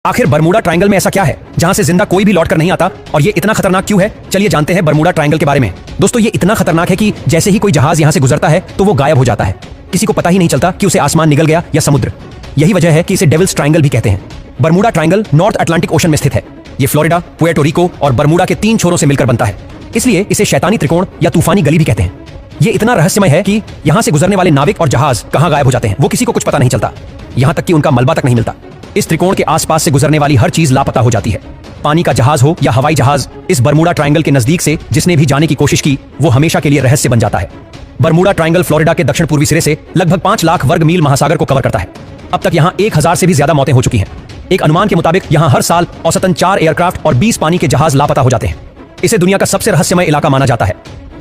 आखिर Bermuda triangle में ऐसा क्या है जहां से जिंदा कोई भी लौट कर नहीं आता, और ये इतना खतरनाक क्यों है? चलिए जानते हैं बरमूडा ट्रायंगल के बारे में। दोस्तों, ये इतना खतरनाक है कि जैसे ही कोई जहाज यहां से गुजरता है तो वो गायब हो जाता है। किसी को पता ही नहीं चलता कि उसे आसमान निगल गया या समुद्र। यही वजह है कि इसे डेविल्स ट्रायंगल भी कहते हैं। Bermuda triangle north Atlantic ocean में स्थित है। ये फ्लोरिडा, पुएर्टो रिको और बरमूडा के 3 छोरों से मिलकर बनता है, इसलिए इसे शैतानी त्रिकोण या तूफानी गली भी कहते हैं। ये इतना रहस्यमय है कि यहां से गुजरने वाले नाविक और जहाज कहां गायब हो जाते हैं वो किसी को कुछ पता नहीं चलता। यहां तक कि उनका मलबा तक नहीं मिलता। इस त्रिकोण के आसपास से गुजरने वाली हर चीज लापता हो जाती है। पानी का जहाज हो या हवाई जहाज, इस बरमूडा ट्रायंगल के नजदीक से जिसने भी जाने की कोशिश की वो हमेशा के लिए रहस्य बन जाता है। बरमूडा ट्रायंगल फ्लोरिडा के दक्षिण पूर्वी सिरे से लगभग 5 लाख वर्ग मील महासागर को कवर करता है। अब तक यहां 1000 से भी ज्यादा मौतें हो चुकी हैं। एक अनुमान के मुताबिक यहां हर साल औसतन 4 एयरक्राफ्ट और 20 पानी के जहाज लापता हो जाते हैं। इसे दुनिया का सबसे रहस्यमय इलाका माना जाता है।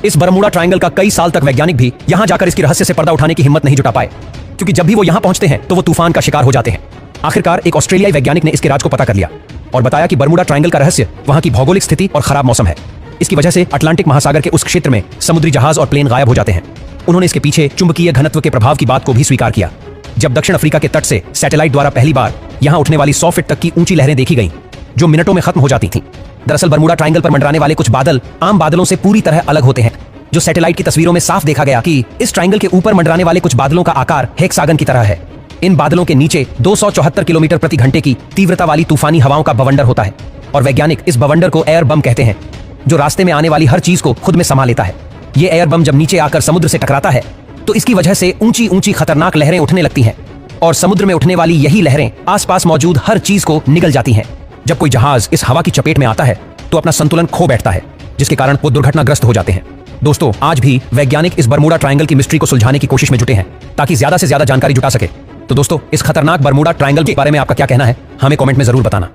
इस बरमूडा ट्रायंगल का कई साल तक वैज्ञानिक भी यहां जाकर इसकी रहस्य से पर्दा उठाने की हिम्मत नहीं जुटा पाए, क्योंकि जब भी वो यहां पहुंचते हैं तो वो तूफान का शिकार हो जाते हैं। आखिरकार एक ऑस्ट्रेलियाई वैज्ञानिक ने इसके राज को पता कर लिया और बताया कि बरमूडा ट्रायंगल का रहस्य वहां की भौगोलिक स्थिति और खराब मौसम है। इसकी वजह से अटलांटिक महासागर के उस क्षेत्र में समुद्री जहाज और प्लेन गायब हो जाते हैं। उन्होंने इसके पीछे चुंबकीय घनत्व के प्रभाव की बात को भी स्वीकार किया। जब दक्षिण अफ्रीका के तट से सैटेलाइट द्वारा पहली बार यहां उठने वाली 100 फीट तक की ऊंची लहरें देखी गईं, जो मिनटों में खत्म हो जाती थीं। दरअसल बरमूडा ट्रायंगल पर मंडराने वाले कुछ बादल आम बादलों से पूरी तरह अलग होते हैं। जो सैटेलाइट की तस्वीरों में साफ देखा गया कि इस ट्रायंगल के ऊपर मंडराने वाले कुछ बादलों का आकार हेक्सागन की तरह है। इन बादलों के नीचे 274 किलोमीटर प्रति घंटे की तीव्रता वाली तूफानी हवाओं का बवंडर होता है, और वैज्ञानिक इस बवंडर को एयर बम कहते हैं, जो रास्ते में आने वाली हर चीज को खुद में समा लेता है। ये एयर बम जब नीचे आकर समुद्र से टकराता है तो इसकी वजह से ऊंची ऊंची खतरनाक लहरें उठने लगती हैं, और समुद्र में उठने वाली यही लहरें आसपास मौजूद हर चीज को निगल जाती हैं। जब कोई जहाज इस हवा की चपेट में आता है तो अपना संतुलन खो बैठता है, जिसके कारण वो दुर्घटनाग्रस्त हो जाते हैं। दोस्तों, आज भी वैज्ञानिक इस बरमूडा ट्रायंगल की मिस्ट्री को सुलझाने की कोशिश में जुटे हैं, ताकि ज्यादा से ज्यादा जानकारी जुटा सके। तो दोस्तों, इस खतरनाक बरमूडा ट्रायंगल के बारे में आपका क्या कहना है, हमें कमेंट में जरूर बताना।